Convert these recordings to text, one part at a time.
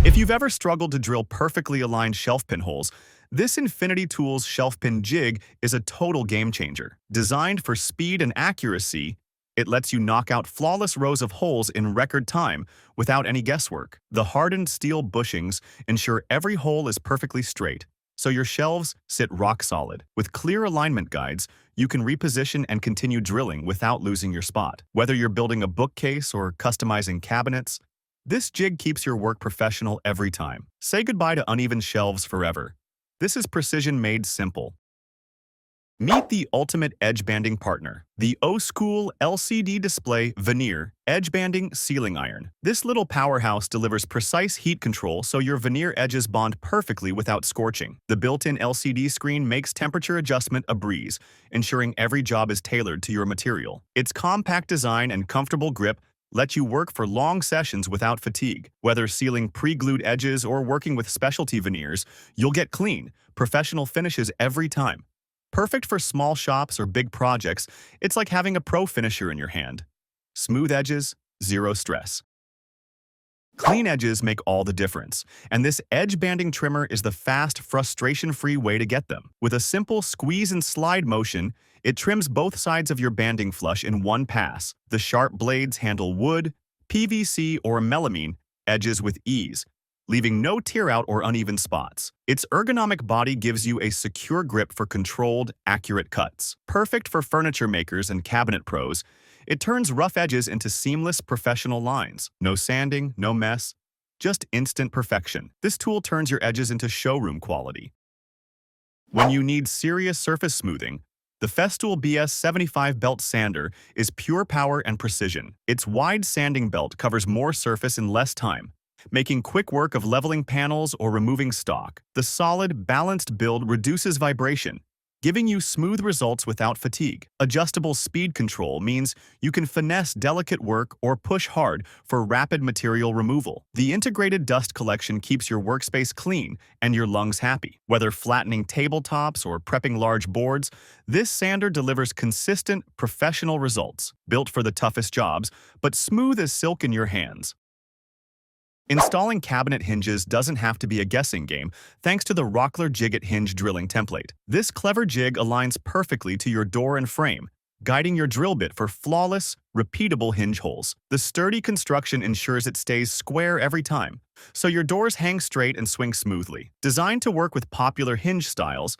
If you've ever struggled to drill perfectly aligned shelf pin holes, this Infinity Tools shelf pin jig is a total game changer. Designed for speed and accuracy, it lets you knock out flawless rows of holes in record time without any guesswork. The hardened steel bushings ensure every hole is perfectly straight, so your shelves sit rock solid. With clear alignment guides, you can reposition and continue drilling without losing your spot. Whether you're building a bookcase or customizing cabinets, this jig keeps your work professional every time. Say goodbye to uneven shelves forever. This is precision made simple. Meet the ultimate edge banding partner, the O-School LCD display Veneer edge banding sealing iron. This little powerhouse delivers precise heat control so your veneer edges bond perfectly without scorching. The built-in LCD screen makes temperature adjustment a breeze, ensuring every job is tailored to your material. Its compact design and comfortable grip let you work for long sessions without fatigue. Whether sealing pre-glued edges or working with specialty veneers, you'll get clean, professional finishes every time. Perfect for small shops or big projects, it's like having a pro finisher in your hand. Smooth edges, zero stress. Clean edges make all the difference, and this edge banding trimmer is the fast, frustration-free way to get them. With a simple squeeze and slide motion, it trims both sides of your banding flush in one pass. The sharp blades handle wood, PVC, or melamine edges with ease, leaving no tear out or uneven spots. Its ergonomic body gives you a secure grip for controlled, accurate cuts. Perfect for furniture makers and cabinet pros, it turns rough edges into seamless professional lines. No sanding, no mess, just instant perfection. This tool turns your edges into showroom quality. When you need serious surface smoothing, the Festool BS75 belt sander is pure power and precision. Its wide sanding belt covers more surface in less time, making quick work of leveling panels or removing stock. The solid, balanced build reduces vibration, giving you smooth results without fatigue. Adjustable speed control means you can finesse delicate work or push hard for rapid material removal. The integrated dust collection keeps your workspace clean and your lungs happy. Whether flattening tabletops or prepping large boards, this sander delivers consistent, professional results. Built for the toughest jobs, but smooth as silk in your hands. Installing cabinet hinges doesn't have to be a guessing game thanks to the Rockler Jig Hinge drilling template. This clever jig aligns perfectly to your door and frame, guiding your drill bit for flawless, repeatable hinge holes. The sturdy construction ensures it stays square every time, so your doors hang straight and swing smoothly. Designed to work with popular hinge styles,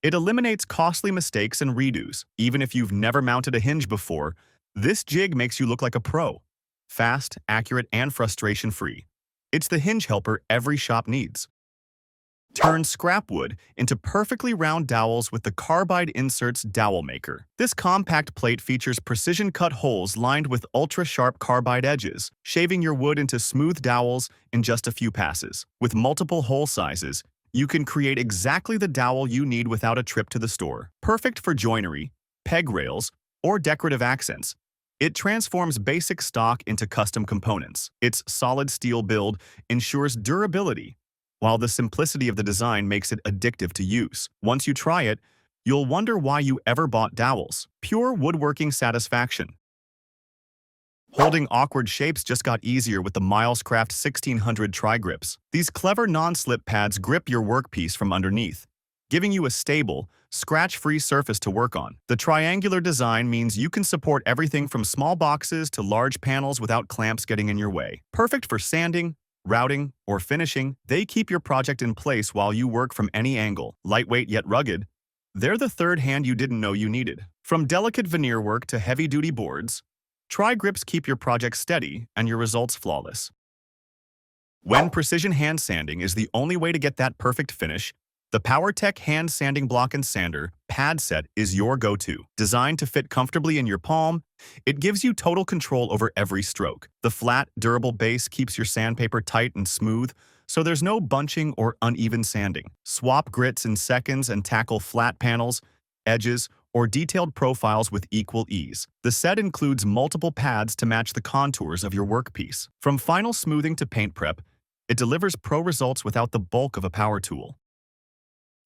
it eliminates costly mistakes and redos. Even if you've never mounted a hinge before, this jig makes you look like a pro. Fast, accurate, and frustration-free. It's the hinge helper every shop needs. Turn scrap wood into perfectly round dowels with the Carbide Inserts Dowel Maker. This compact plate features precision-cut holes lined with ultra-sharp carbide edges, shaving your wood into smooth dowels in just a few passes. With multiple hole sizes, you can create exactly the dowel you need without a trip to the store. Perfect for joinery, peg rails, or decorative accents, it transforms basic stock into custom components. Its solid steel build ensures durability, while the simplicity of the design makes it addictive to use. Once you try it, you'll wonder why you ever bought dowels. Pure woodworking satisfaction. Holding awkward shapes just got easier with the Milescraft 1600 TriGrips. These clever non-slip pads grip your workpiece from underneath, giving you a stable, scratch-free surface to work on. The triangular design means you can support everything from small boxes to large panels without clamps getting in your way. Perfect for sanding, routing, or finishing, they keep your project in place while you work from any angle. Lightweight yet rugged, they're the third hand you didn't know you needed. From delicate veneer work to heavy-duty boards, TriGrips keep your project steady and your results flawless. When precision hand sanding is the only way to get that perfect finish, the POWERTEC Hand Sanding Block and Sander pad set is your go-to. Designed to fit comfortably in your palm, it gives you total control over every stroke. The flat, durable base keeps your sandpaper tight and smooth, so there's no bunching or uneven sanding. Swap grits in seconds and tackle flat panels, edges, or detailed profiles with equal ease. The set includes multiple pads to match the contours of your workpiece. From final smoothing to paint prep, it delivers pro results without the bulk of a power tool.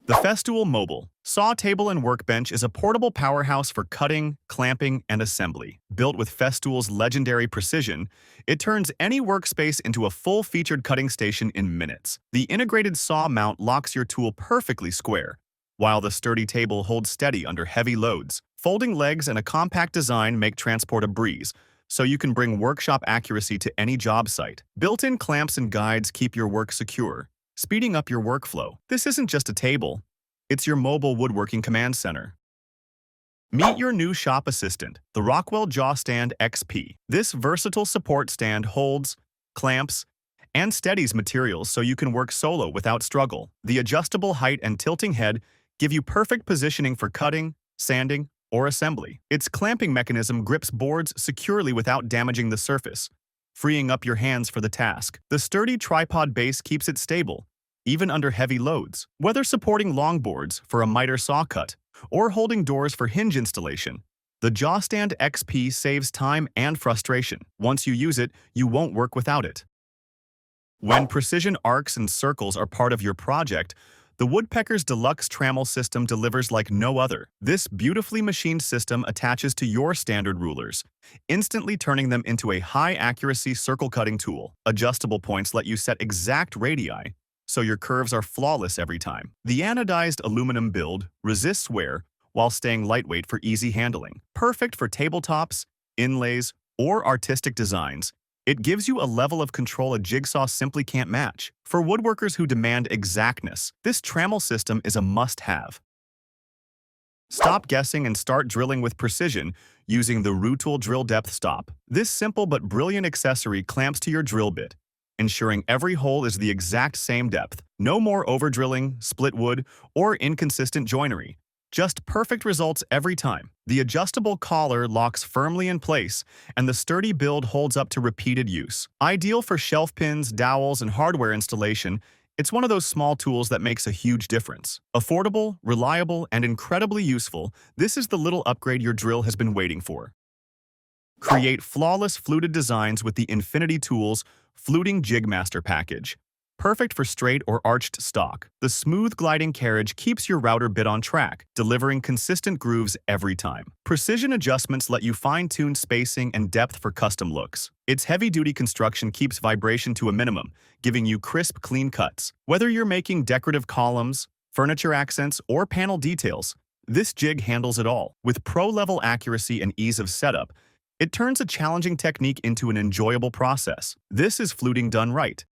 The Festool Mobile Saw Table and Workbench is a portable powerhouse for cutting, clamping, and assembly. Built with Festool's legendary precision, it turns any workspace into a full-featured cutting station in minutes. The integrated saw mount locks your tool perfectly square, while the sturdy table holds steady under heavy loads. Folding legs and a compact design make transport a breeze, so you can bring workshop accuracy to any job site. Built-in clamps and guides keep your work secure, speeding up your workflow. This isn't just a table, it's your mobile woodworking command center. Meet your new shop assistant, the Rockwell JawStand XP. This versatile support stand holds, clamps, and steadies materials so you can work solo without struggle. The adjustable height and tilting head give you perfect positioning for cutting, sanding, or assembly. Its clamping mechanism grips boards securely without damaging the surface, freeing up your hands for the task. The sturdy tripod base keeps it stable, even under heavy loads. Whether supporting long boards for a miter saw cut or holding doors for hinge installation, the JawStand XP saves time and frustration. Once you use it, you won't work without it. When precision arcs and circles are part of your project, the Woodpeckers Deluxe Trammel system delivers like no other. This beautifully machined system attaches to your standard rulers, instantly turning them into a high-accuracy circle-cutting tool. Adjustable points let you set exact radii, so your curves are flawless every time. The anodized aluminum build resists wear while staying lightweight for easy handling. Perfect for tabletops, inlays, or artistic designs, it gives you a level of control a jigsaw simply can't match. For woodworkers who demand exactness, this Trammel system is a must-have. Stop guessing and start drilling with precision using the Ruitool Drill Depth Stop. This simple but brilliant accessory clamps to your drill bit, ensuring every hole is the exact same depth. No more over-drilling, split wood, or inconsistent joinery. Just perfect results every time. The adjustable collar locks firmly in place, and the sturdy build holds up to repeated use. Ideal for shelf pins, dowels, and hardware installation, it's one of those small tools that makes a huge difference. Affordable, reliable, and incredibly useful, this is the little upgrade your drill has been waiting for. Create flawless fluted designs with the Infinity Tools Fluting Jig Master Package. Perfect for straight or arched stock, the smooth gliding carriage keeps your router bit on track, delivering consistent grooves every time. Precision adjustments let you fine-tune spacing and depth for custom looks. Its heavy-duty construction keeps vibration to a minimum, giving you crisp, clean cuts. Whether you're making decorative columns, furniture accents, or panel details, this jig handles it all. With pro-level accuracy and ease of setup, it turns a challenging technique into an enjoyable process. This is fluting done right.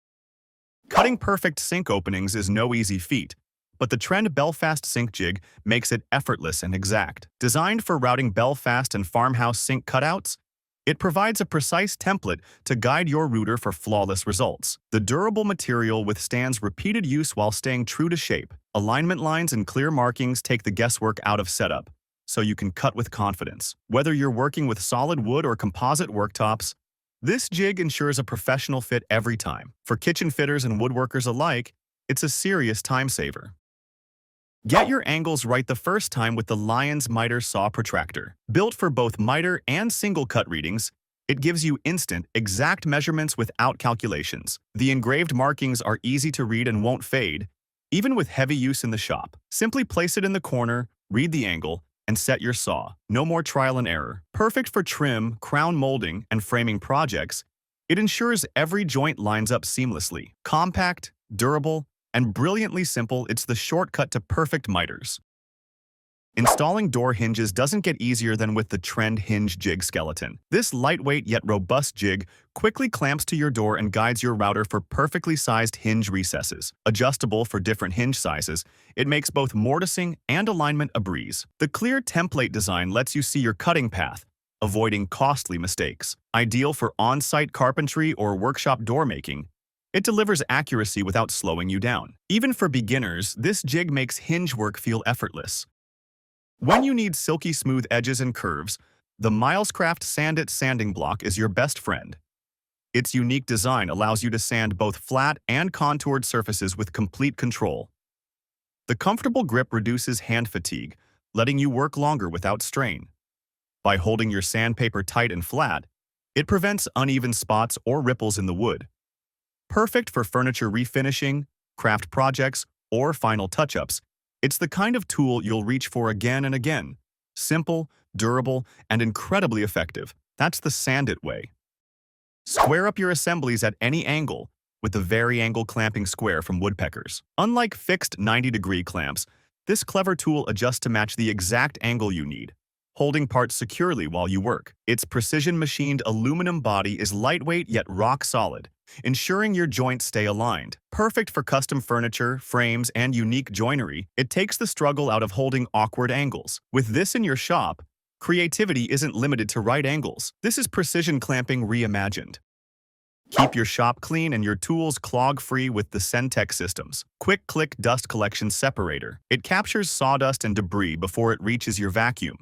Cutting perfect sink openings is no easy feat, but the trend Belfast sink jig makes it effortless and exact. Designed for routing Belfast and farmhouse sink cutouts, it provides a precise template to guide your router for flawless results. The durable material withstands repeated use while staying true to shape. Alignment lines and clear markings take the guesswork out of setup, so you can cut with confidence. Whether you're working with solid wood or composite worktops, this jig ensures a professional fit every time. For kitchen fitters and woodworkers alike, it's a serious time saver. Get your angles right the first time with the Lion's Miter Saw Protractor. Built for both miter and single cut readings, it gives you instant, exact measurements without calculations. The engraved markings are easy to read and won't fade, even with heavy use in the shop. Simply place it in the corner, read the angle, and set your saw. No more trial and error. Perfect for trim, crown molding, and framing projects, it ensures every joint lines up seamlessly. Compact, durable, and brilliantly simple, it's the shortcut to perfect miters. Installing door hinges doesn't get easier than with the Trend Hinge Jig Skeleton. This lightweight yet robust jig quickly clamps to your door and guides your router for perfectly sized hinge recesses. Adjustable for different hinge sizes, it makes both mortising and alignment a breeze. The clear template design lets you see your cutting path, avoiding costly mistakes. Ideal for on-site carpentry or workshop door making, it delivers accuracy without slowing you down. Even for beginners, this jig makes hinge work feel effortless. When you need silky smooth edges and curves, the Milescraft Sand-It sanding block is your best friend. Its unique design allows you to sand both flat and contoured surfaces with complete control. The comfortable grip reduces hand fatigue, letting you work longer without strain. By holding your sandpaper tight and flat, it prevents uneven spots or ripples in the wood. Perfect for furniture refinishing, craft projects, or final touch-ups, It's the kind of tool you'll reach for again and again. Simple, durable, and incredibly effective. That's the sand it way. Square up your assemblies at any angle with the vari-angle clamping square from Woodpeckers. Unlike fixed 90-degree clamps, this clever tool adjusts to match the exact angle you need, holding parts securely while you work. Its precision-machined aluminum body is lightweight yet rock-solid, ensuring your joints stay aligned. Perfect for custom furniture, frames, and unique joinery, it takes the struggle out of holding awkward angles. With this in your shop, creativity isn't limited to right angles. This is precision clamping reimagined. Keep your shop clean and your tools clog-free with the Centec systems. Quick Click Dust Collection Separator. It captures sawdust and debris before it reaches your vacuum,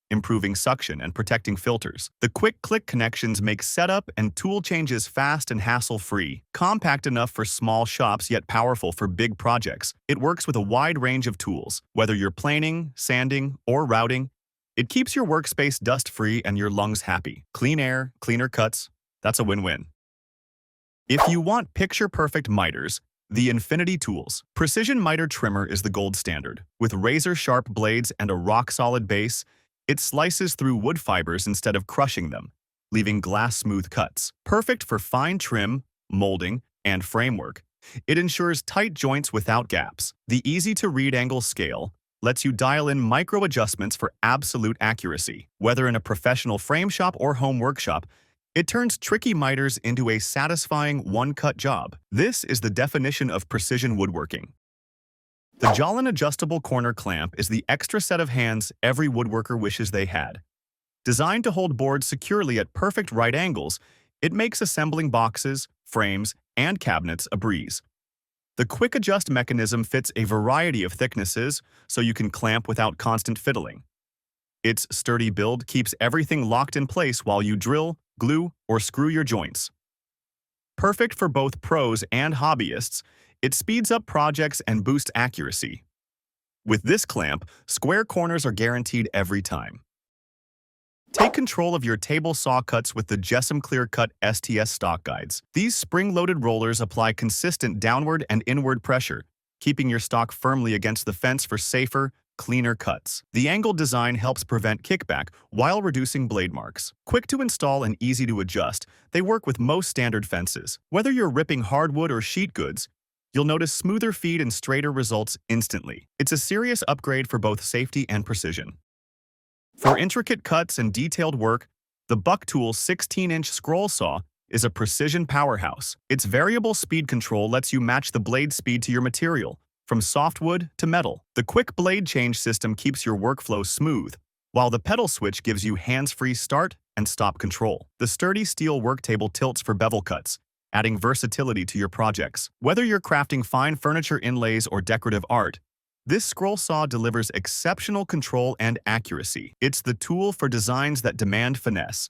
improving suction and protecting filters. The quick click connections make setup and tool changes fast and hassle-free. Compact enough for small shops yet powerful for big projects. It works with a wide range of tools. Whether you're planing, sanding, or routing, it keeps your workspace dust-free and your lungs happy. Clean air, cleaner cuts. That's a win-win. If you want picture-perfect miters, the Infinity Tools Precision Miter Trimmer is the gold standard. With razor-sharp blades and a rock-solid base, it slices through wood fibers instead of crushing them, leaving glass-smooth cuts. Perfect for fine trim, molding, and framework, it ensures tight joints without gaps. The easy-to-read angle scale lets you dial in micro-adjustments for absolute accuracy. Whether in a professional frame shop or home workshop, it turns tricky miters into a satisfying one-cut job. This is the definition of precision woodworking. The JawStand adjustable corner clamp is the extra set of hands every woodworker wishes they had. Designed to hold boards securely at perfect right angles, it makes assembling boxes, frames, and cabinets a breeze. The quick adjust mechanism fits a variety of thicknesses, so you can clamp without constant fiddling. Its sturdy build keeps everything locked in place while you drill, glue, or screw your joints. Perfect for both pros and hobbyists, it speeds up projects and boosts accuracy. With this clamp, square corners are guaranteed every time. Take control of your table saw cuts with the Jessam Clear Cut STS stock guides. These spring-loaded rollers apply consistent downward and inward pressure, keeping your stock firmly against the fence for safer, cleaner cuts. The angled design helps prevent kickback while reducing blade marks. Quick to install and easy to adjust, they work with most standard fences. Whether you're ripping hardwood or sheet goods, you'll notice smoother feed and straighter results instantly. It's a serious upgrade for both safety and precision. For intricate cuts and detailed work, the Bucktool 16-inch scroll saw is a precision powerhouse. Its variable speed control lets you match the blade speed to your material, from softwood to metal. The quick blade change system keeps your workflow smooth, while the pedal switch gives you hands-free start and stop control. The sturdy steel worktable tilts for bevel cuts, adding versatility to your projects. Whether you're crafting fine furniture inlays or decorative art, this scroll saw delivers exceptional control and accuracy. It's the tool for designs that demand finesse.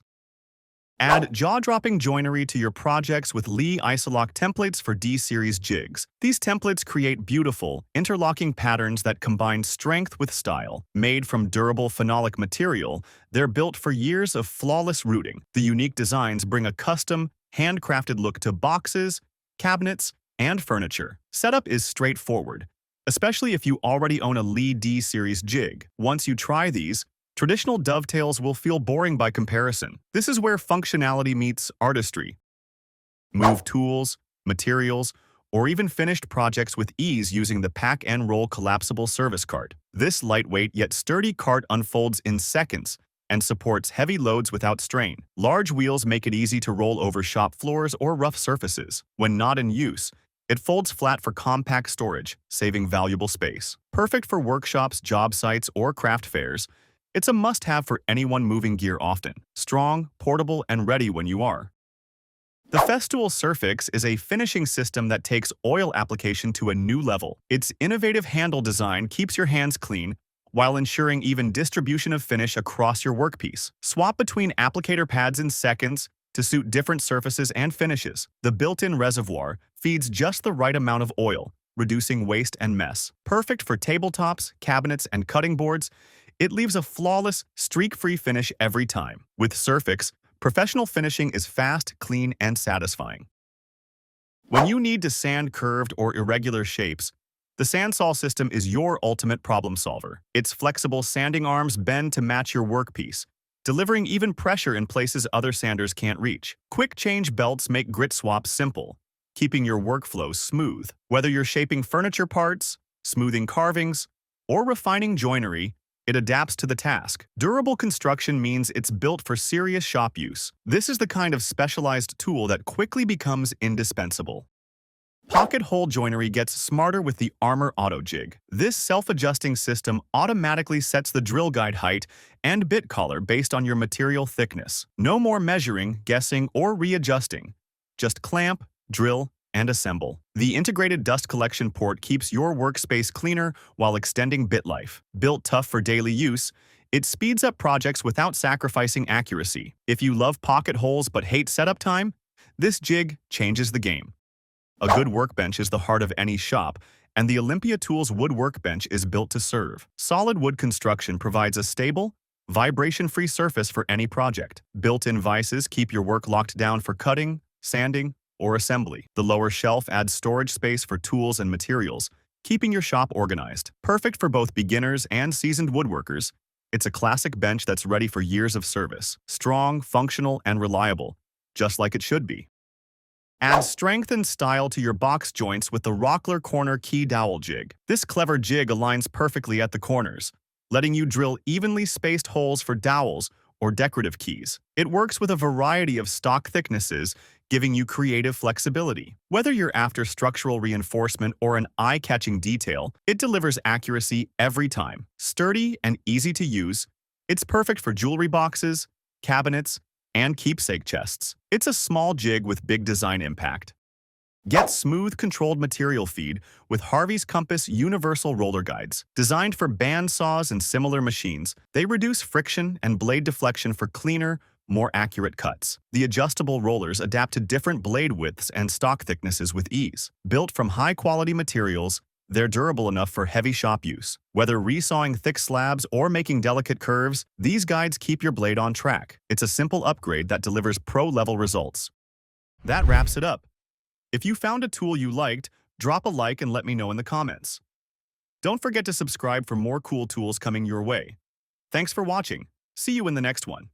Add jaw-dropping joinery to your projects with Lee Isolock templates for D-Series jigs. These templates create beautiful, interlocking patterns that combine strength with style. Made from durable phenolic material, they're built for years of flawless rooting. The unique designs bring a custom, handcrafted look to boxes, cabinets, and furniture. Setup is straightforward, especially if you already own a Lee D-Series jig. Once you try these, traditional dovetails will feel boring by comparison. This is where functionality meets artistry. Move tools, materials, or even finished projects with ease using the pack and roll collapsible service cart. This lightweight yet sturdy cart unfolds in seconds and supports heavy loads without strain. Large wheels make it easy to roll over shop floors or rough surfaces. When not in use, it folds flat for compact storage, saving valuable space. Perfect for workshops, job sites, or craft fairs, it's a must-have for anyone moving gear often. Strong, portable, and ready when you are. The Festool Surfix is a finishing system that takes oil application to a new level. Its innovative handle design keeps your hands clean while ensuring even distribution of finish across your workpiece. Swap between applicator pads in seconds to suit different surfaces and finishes. The built-in reservoir feeds just the right amount of oil, reducing waste and mess. Perfect for tabletops, cabinets, and cutting boards, it leaves a flawless, streak-free finish every time. With Surfix, professional finishing is fast, clean, and satisfying. When you need to sand curved or irregular shapes, The sandsaw system is your ultimate problem solver. Its flexible sanding arms bend to match your workpiece, delivering even pressure in places other sanders can't reach. Quick change belts make grit swaps simple, keeping your workflow smooth. Whether you're shaping furniture parts, smoothing carvings, or refining joinery, it adapts to the task. Durable construction means it's built for serious shop use. This is the kind of specialized tool that quickly becomes indispensable. Pocket hole joinery gets smarter with the Armor Auto Jig. This self-adjusting system automatically sets the drill guide height and bit collar based on your material thickness. No more measuring, guessing, or readjusting. Just clamp, drill, and assemble. The integrated dust collection port keeps your workspace cleaner while extending bit life. Built tough for daily use, it speeds up projects without sacrificing accuracy. If you love pocket holes but hate setup time, this jig changes the game. A good workbench is the heart of any shop, and the Olympia Tools Wood Workbench is built to serve. Solid wood construction provides a stable, vibration-free surface for any project. Built-in vices keep your work locked down for cutting, sanding, or assembly. The lower shelf adds storage space for tools and materials, keeping your shop organized. Perfect for both beginners and seasoned woodworkers, it's a classic bench that's ready for years of service. Strong, functional, and reliable, just like it should be. Add strength and style to your box joints with the Rockler Corner Key Dowel Jig. This clever jig aligns perfectly at the corners, letting you drill evenly spaced holes for dowels or decorative keys. It works with a variety of stock thicknesses, giving you creative flexibility. Whether you're after structural reinforcement or an eye-catching detail, it delivers accuracy every time. Sturdy and easy to use, it's perfect for jewelry boxes, cabinets, and keepsake chests. It's a small jig with big design impact. Get smooth, controlled material feed with Harvey's Compass Universal Roller Guides. Designed for band saws and similar machines, they reduce friction and blade deflection for cleaner, more accurate cuts. The adjustable rollers adapt to different blade widths and stock thicknesses with ease. Built from high-quality materials, they're durable enough for heavy shop use. Whether resawing thick slabs or making delicate curves, these guides keep your blade on track. It's a simple upgrade that delivers pro-level results. That wraps it up. If you found a tool you liked, drop a like and let me know in the comments. Don't forget to subscribe for more cool tools coming your way. Thanks for watching. See you in the next one.